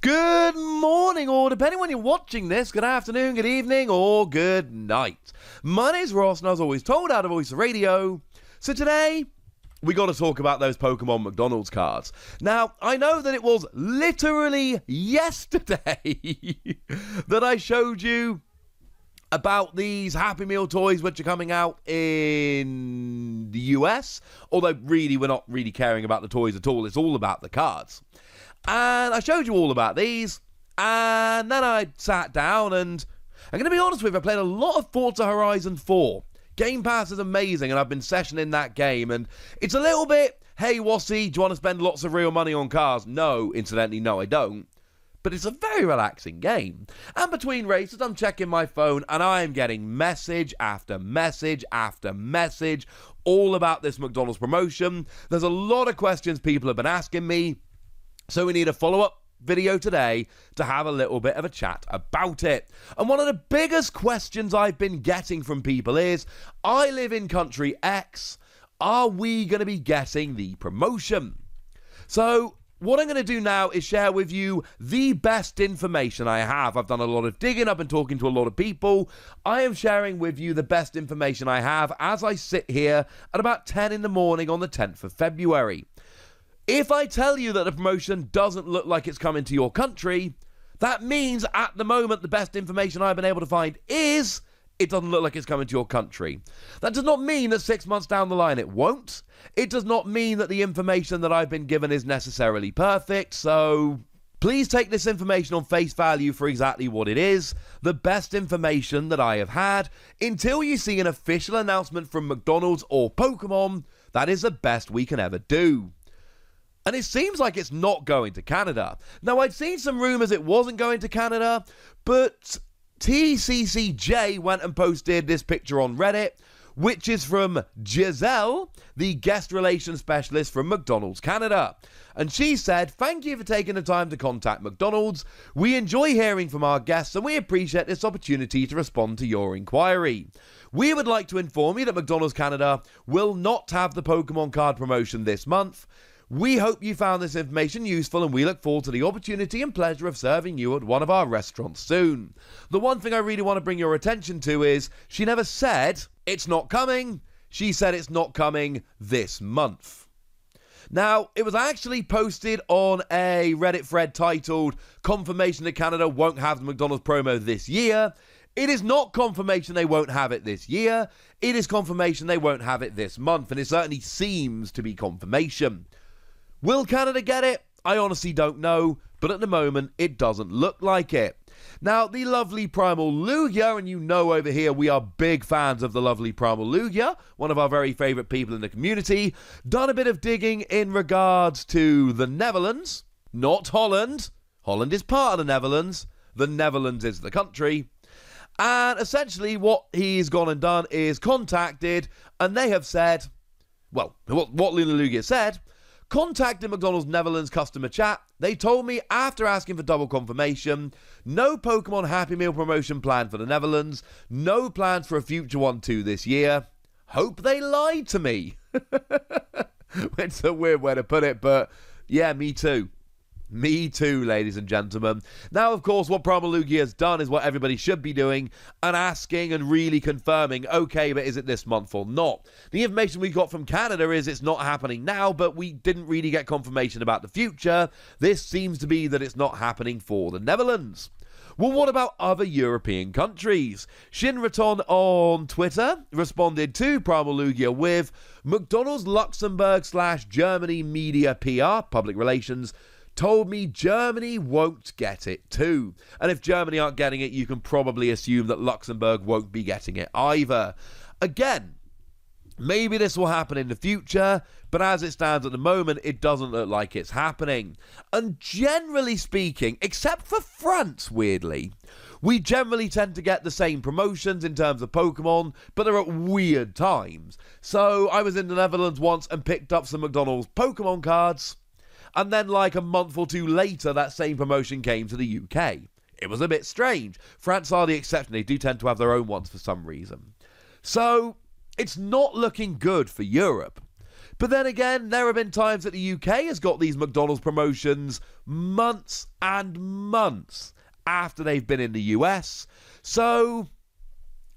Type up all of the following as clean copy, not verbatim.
Good morning, or depending when you're watching this, good afternoon, good evening, or good night. My name's Ross, and I was always told how to voice the radio. So today, we got to talk about those Pokémon McDonald's cards. Now, I know that it was literally yesterday that I showed you about these Happy Meal toys which are coming out in the US, although really we're not really caring about the toys at all, it's all about the cards. And I showed you all about these, and then I sat down and I'm going to be honest with you, I played a lot of Forza Horizon 4. Game Pass is amazing, and I've been sessioning that game, and it's a little bit, hey Wassy, do you want to spend lots of real money on cars? No, incidentally, no I don't. But it's a very relaxing game. And between races, I'm checking my phone, and I am getting message after message after message all about this McDonald's promotion. There's a lot of questions people have been asking me, so we need a follow-up video today to have a little bit of a chat about it. And one of the biggest questions I've been getting from people is, I live in country X, are we going to be getting the promotion? So what I'm going to do now is share with you the best information I have. I've done a lot of digging, I've been talking to a lot of people. I am sharing with you the best information I have as I sit here at about 10 in the morning on the 10th of February. If I tell you that the promotion doesn't look like it's coming to your country, that means at the moment the best information I've been able to find is it doesn't look like it's coming to your country. That does not mean that 6 months down the line it won't. It does not mean that the information that I've been given is necessarily perfect, so please take this information on face value for exactly what it is, the best information that I have had. Until you see an official announcement from McDonald's or Pokémon, that is the best we can ever do. And it seems like it's not going to Canada. Now, I'd seen some rumours it wasn't going to Canada, but TCG went and posted this picture on Reddit, which is from Giselle, the guest relations specialist from McDonald's Canada. And she said, "Thank you for taking the time to contact McDonald's. We enjoy hearing from our guests and we appreciate this opportunity to respond to your inquiry. We would like to inform you that McDonald's Canada will not have the Pokemon card promotion this month. We hope you found this information useful, and we look forward to the opportunity and pleasure of serving you at one of our restaurants soon." The one thing I really want to bring your attention to is she never said it's not coming. She said it's not coming this month. Now, it was actually posted on a Reddit thread titled "Confirmation that Canada won't have the McDonald's promo this year." It is not confirmation they won't have it this year. It is confirmation they won't have it this month, and it certainly seems to be confirmation. Will Canada get it? I honestly don't know, but at the moment, it doesn't look like it. Now, the lovely Primal Lugia, and you know over here we are big fans of the lovely Primal Lugia, one of our very favourite people in the community, done a bit of digging in regards to the Netherlands, not Holland. Holland is part of the Netherlands is the country. And essentially what he's gone and done is contacted, and they have said, well, what Luna Lugia said, contacted McDonald's Netherlands customer chat. They told me after asking for double confirmation, no Pokemon Happy Meal promotion planned for the Netherlands, no plans for a future one too this year. Hope they lied to me. It's a weird way to put it, but yeah, me too. Me too, ladies and gentlemen. Now, of course, what Primal Lugia has done is what everybody should be doing and asking and really confirming, okay, but is it this month or not? The information we got from Canada is it's not happening now, but we didn't really get confirmation about the future. This seems to be that it's not happening for the Netherlands. Well, what about other European countries? Shinraton on Twitter responded to Primal Lugia with McDonald's Luxembourg/Germany media PR, public relations, told me Germany won't get it too. And if Germany aren't getting it, you can probably assume that Luxembourg won't be getting it either. Again, maybe this will happen in the future, but as it stands at the moment, it doesn't look like it's happening. And generally speaking, except for France, weirdly, we generally tend to get the same promotions in terms of Pokemon, but they're at weird times. So I was in the Netherlands once and picked up some McDonald's Pokemon cards, and then like a month or two later, that same promotion came to the UK. It was a bit strange. France are the exception. They do tend to have their own ones for some reason. So it's not looking good for Europe. But then again, there have been times that the UK has got these McDonald's promotions months and months after they've been in the US. So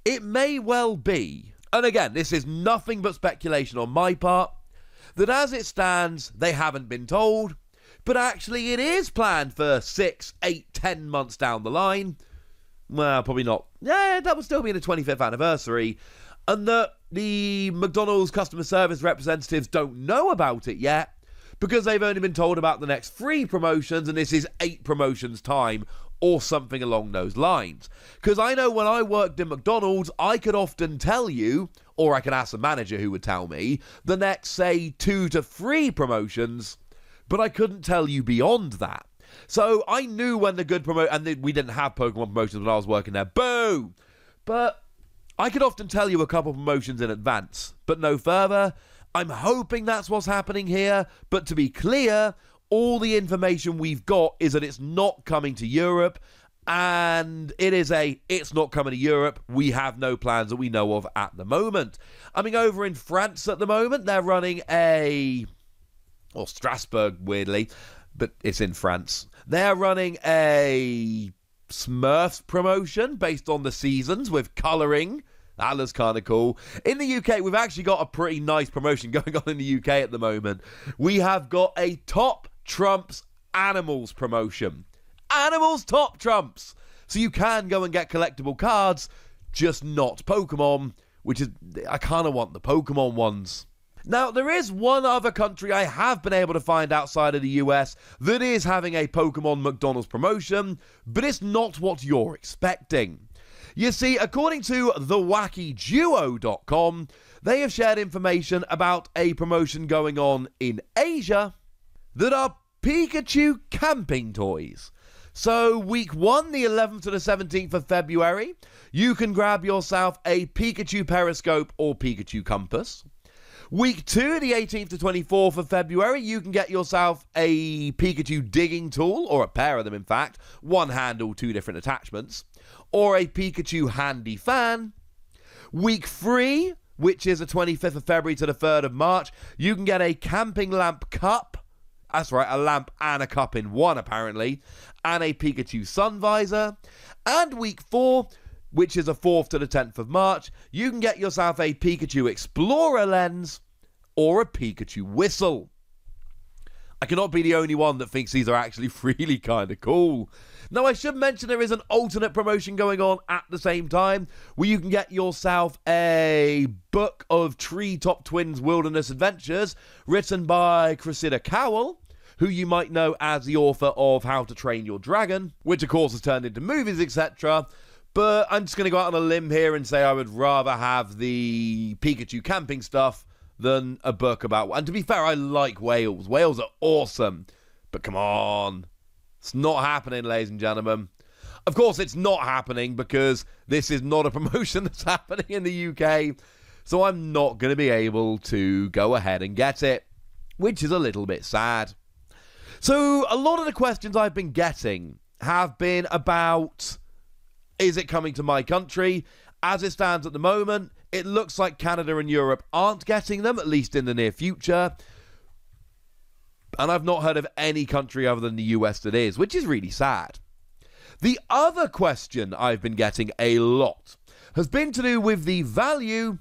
it may well be, and again, this is nothing but speculation on my part, that as it stands, they haven't been told, but actually it is planned for 6, 8, 10 months down the line. Well, probably not. Yeah, that would still be the 25th anniversary. And that the McDonald's customer service representatives don't know about it yet because they've only been told about the next 3 promotions, and this is 8 promotions time or something along those lines. Because I know when I worked in McDonald's, I could often tell you, or I could ask the manager who would tell me, the next, say, 2 to 3 promotions, but I couldn't tell you beyond that. So I knew when the good and we didn't have Pokemon promotions when I was working there. Boo! But I could often tell you a couple promotions in advance, but no further. I'm hoping that's what's happening here, but to be clear, all the information we've got is that it's not coming to Europe, and it's not coming to Europe. We have no plans that we know of at the moment. I mean, over in France at the moment, they're running or Strasbourg, weirdly, but it's in France. They're running a Smurfs promotion based on the seasons with colouring. That looks kind of cool. In the UK, we've actually got a pretty nice promotion going on in the UK at the moment. We have got a Top Trumps Animals promotion. Animals Top Trumps! So you can go and get collectible cards, just not Pokemon, which is, I kind of want the Pokemon ones. Now, there is one other country I have been able to find outside of the US that is having a Pokemon McDonald's promotion, but it's not what you're expecting. You see, according to thewackyduo.com, they have shared information about a promotion going on in Asia that are Pikachu camping toys. So week 1, the 11th to the 17th of February, you can grab yourself a Pikachu periscope or Pikachu compass. Week 2, the 18th to 24th of February, you can get yourself a Pikachu digging tool, or a pair of them in fact, one handle, 2 different attachments, or a Pikachu handy fan. Week 3, which is the 25th of February to the 3rd of March, you can get a camping lamp cup. That's right, a lamp and a cup in one apparently, and a Pikachu sun visor. And week 4, which is the 4th to the 10th of March, you can get yourself a Pikachu Explorer lens or a Pikachu whistle. I cannot be the only one that thinks these are actually really kind of cool. Now, I should mention there is an alternate promotion going on at the same time where you can get yourself a book of Treetop Twins Wilderness Adventures written by Cressida Cowell, who you might know as the author of How to Train Your Dragon, which of course has turned into movies, etc. But I'm just going to go out on a limb here and say I would rather have the Pikachu camping stuff than a book about... And to be fair, I like whales. Whales are awesome. But come on. It's not happening, ladies and gentlemen. Of course, it's not happening because this is not a promotion that's happening in the UK. So I'm not going to be able to go ahead and get it, which is a little bit sad. So a lot of the questions I've been getting have been about... Is it coming to my country? As it stands at the moment, it looks like Canada and Europe aren't getting them, at least in the near future. And I've not heard of any country other than the US that is, which is really sad. The other question I've been getting a lot has been to do with the value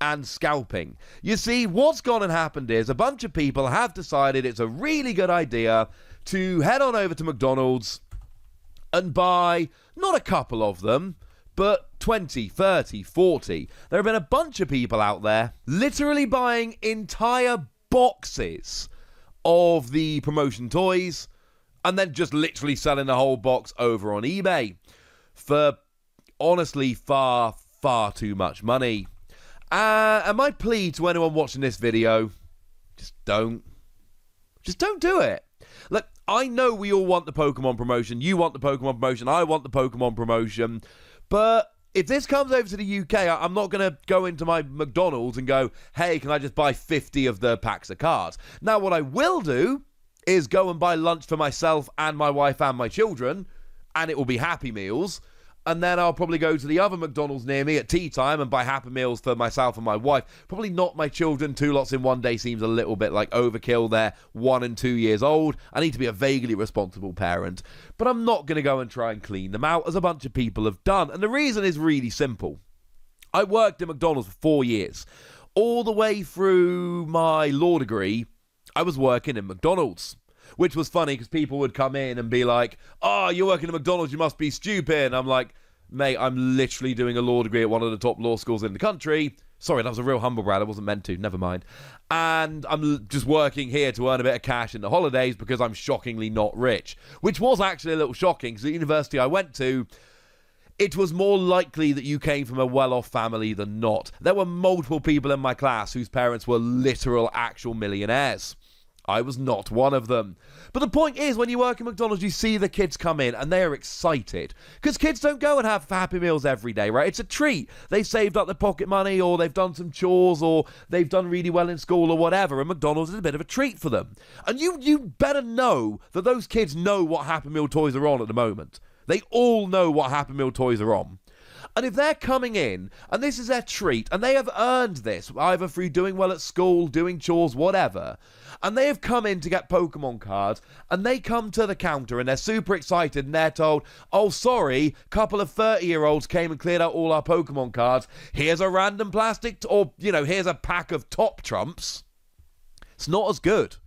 and scalping. You see, what's gone and happened is a bunch of people have decided it's a really good idea to head on over to McDonald's and buy, not a couple of them, but 20, 30, 40. There have been a bunch of people out there literally buying entire boxes of the promotion toys and then just literally selling the whole box over on eBay for, honestly, far, far too much money. And my plea to anyone watching this video, just don't do it. Look, I know we all want the Pokemon promotion. You want the Pokemon promotion. I want the Pokemon promotion. But if this comes over to the UK, I'm not going to go into my McDonald's and go, hey, can I just buy 50 of the packs of cards? Now, what I will do is go and buy lunch for myself and my wife and my children, and it will be Happy Meals. and then I'll probably go to the other McDonald's near me at tea time and buy Happy Meals for myself and my wife. Probably not my children. 2 lots in one day seems a little bit like overkill. They're 1 and 2 years old. I need to be a vaguely responsible parent. But I'm not going to go and try and clean them out as a bunch of people have done. And the reason is really simple. I worked at McDonald's for 4 years. All the way through my law degree, I was working in McDonald's. Which was funny because people would come in and be like, oh, you're working at McDonald's, you must be stupid. And I'm like, mate, I'm literally doing a law degree at one of the top law schools in the country. Sorry, that was a real humble brag. I wasn't meant to. Never mind. And I'm just working here to earn a bit of cash in the holidays because I'm shockingly not rich. Which was actually a little shocking because the university I went to, it was more likely that you came from a well-off family than not. There were multiple people in my class whose parents were literal actual millionaires. I was not one of them. But the point is, when you work at McDonald's, you see the kids come in and they are excited. Because kids don't go and have Happy Meals every day, right? It's a treat. They've saved up their pocket money, or they've done some chores, or they've done really well in school or whatever, and McDonald's is a bit of a treat for them. And you better know that those kids know what Happy Meal toys are on at the moment. They all know what Happy Meal toys are on. And if they're coming in, and this is their treat, and they have earned this, either through doing well at school, doing chores, whatever, and they have come in to get Pokemon cards, and they come to the counter, and they're super excited, and they're told, oh, sorry, a couple of 30-year-olds came and cleared out all our Pokemon cards. Here's a random plastic, here's a pack of top trumps. It's not as good.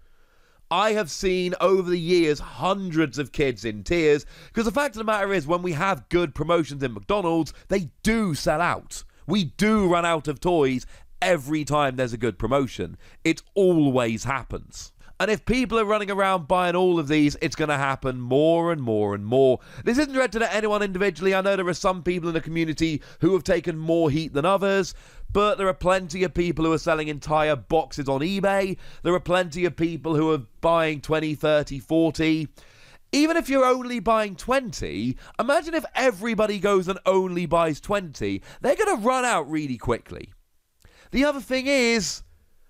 I have seen over the years hundreds of kids in tears because the fact of the matter is when we have good promotions in McDonald's, they do sell out. We do run out of toys every time there's a good promotion. It always happens. And if people are running around buying all of these, it's going to happen more and more and more. This isn't directed at anyone individually. I know there are some people in the community who have taken more heat than others, but there are plenty of people who are selling entire boxes on eBay. There are plenty of people who are buying 20, 30, 40. Even if you're only buying 20, imagine if everybody goes and only buys 20. They're going to run out really quickly. The other thing is,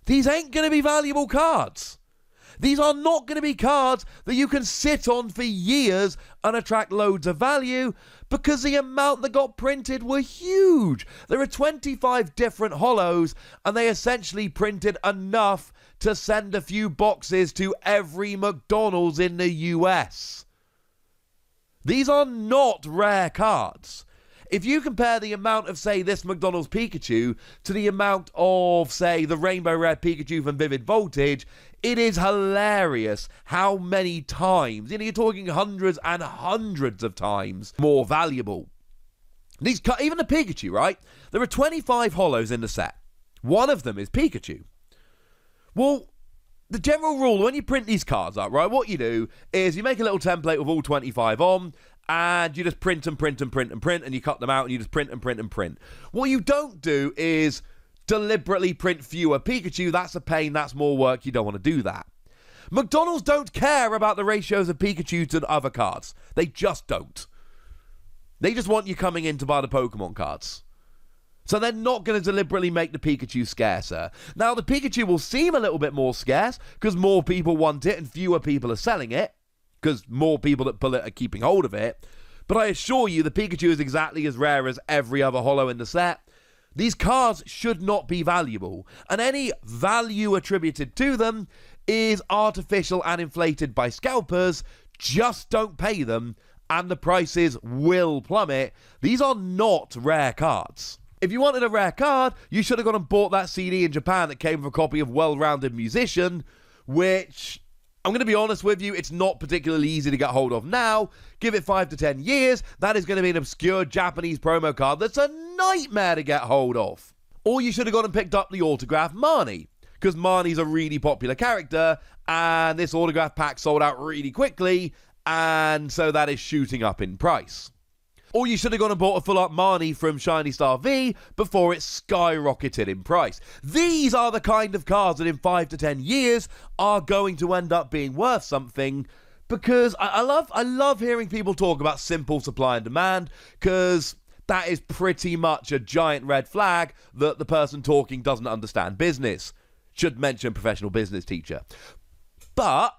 these ain't going to be valuable cards. These are not going to be cards that you can sit on for years and attract loads of value because the amount that got printed were huge. There are 25 different holos and they essentially printed enough to send a few boxes to every McDonald's in the US. These are not rare cards. If you compare the amount of, say, this McDonald's Pikachu to the amount of, say, the Rainbow Red Pikachu from Vivid Voltage, it is hilarious how many times, you're talking hundreds and hundreds of times more valuable. Even the Pikachu, right? There are 25 holos in the set. One of them is Pikachu. Well, the general rule, when you print these cards up, right, what you do is you make a little template with all 25 on, and you just print and print and print and print, and you cut them out, and you just print and print and print. What you don't do is deliberately print fewer Pikachu. That's a pain, that's more work, you don't want to do that. McDonald's don't care about the ratios of Pikachu to other cards. They just don't. They just want you coming in to buy the Pokemon cards. So they're not going to deliberately make the Pikachu scarcer. Now, the Pikachu will seem a little bit more scarce because more people want it and fewer people are selling it, because more people that pull it are keeping hold of it. But I assure you, the Pikachu is exactly as rare as every other holo in the set. These cards should not be valuable, and any value attributed to them is artificial and inflated by scalpers. Just don't pay them, and the prices will plummet. These are not rare cards. If you wanted a rare card, you should have gone and bought that CD in Japan that came with a copy of Well-Rounded Musician, which, I'm going to be honest with you, it's not particularly easy to get hold of now. Give it 5 to 10 years, that is going to be an obscure Japanese promo card that's a nightmare to get hold of. Or you should have gone and picked up the autograph Marnie, because Marnie's a really popular character, and this autograph pack sold out really quickly, and so that is shooting up in price. Or you should have gone and bought a full-up Marnie from Shiny Star V before it skyrocketed in price. These are the kind of cards that in 5 to 10 years are going to end up being worth something, because I love hearing people talk about simple supply and demand, because that is pretty much a giant red flag that the person talking doesn't understand business. Should mention professional business teacher. But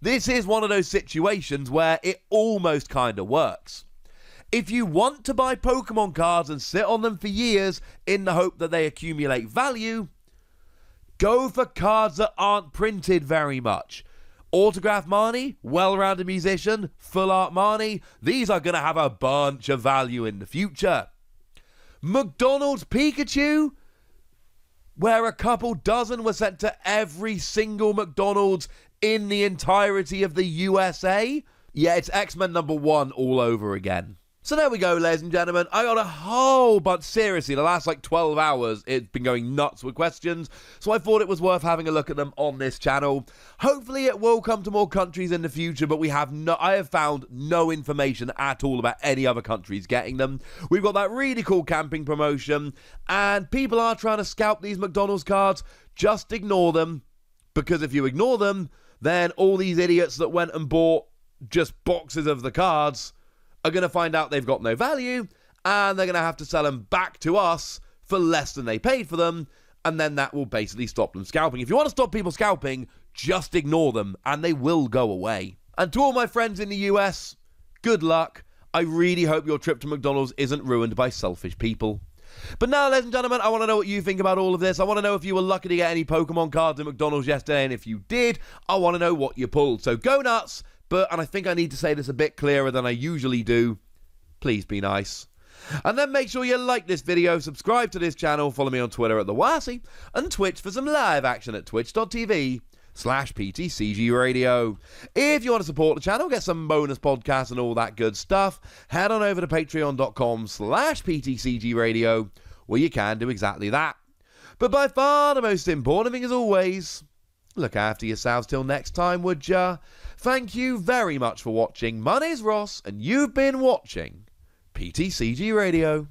this is one of those situations where it almost kind of works. If you want to buy Pokemon cards and sit on them for years in the hope that they accumulate value, go for cards that aren't printed very much. Autograph Marnie, well-rounded musician, full art Marnie, these are going to have a bunch of value in the future. McDonald's Pikachu, where a couple dozen were sent to every single McDonald's in the entirety of the USA. Yeah, it's X-Men #1 all over again. So there we go, ladies and gentlemen. I got a whole bunch, seriously, the last 12 hours, it's been going nuts with questions. So I thought it was worth having a look at them on this channel. Hopefully it will come to more countries in the future, but I have found no information at all about any other countries getting them. We've got that really cool camping promotion, and people are trying to scalp these McDonald's cards. Just ignore them, because if you ignore them, then all these idiots that went and bought just boxes of the cards are going to find out they've got no value, and they're going to have to sell them back to us for less than they paid for them, and then that will basically stop them scalping. If you want to stop people scalping, just ignore them, and they will go away. And to all my friends in the US, good luck. I really hope your trip to McDonald's isn't ruined by selfish people. But now, ladies and gentlemen, I want to know what you think about all of this. I want to know if you were lucky to get any Pokemon cards at McDonald's yesterday, and if you did, I want to know what you pulled. So go nuts. And I think I need to say this a bit clearer than I usually do, please be nice. And then make sure you like this video, subscribe to this channel, follow me on Twitter at @TheWassy, and Twitch for some live action at twitch.tv/PTCG Radio. If you want to support the channel, get some bonus podcasts and all that good stuff, head on over to patreon.com/PTCG Radio, where you can do exactly that. But by far the most important thing, as always, look after yourselves till next time, would ya? Thank you very much for watching. My name's Ross, and you've been watching PTCG Radio.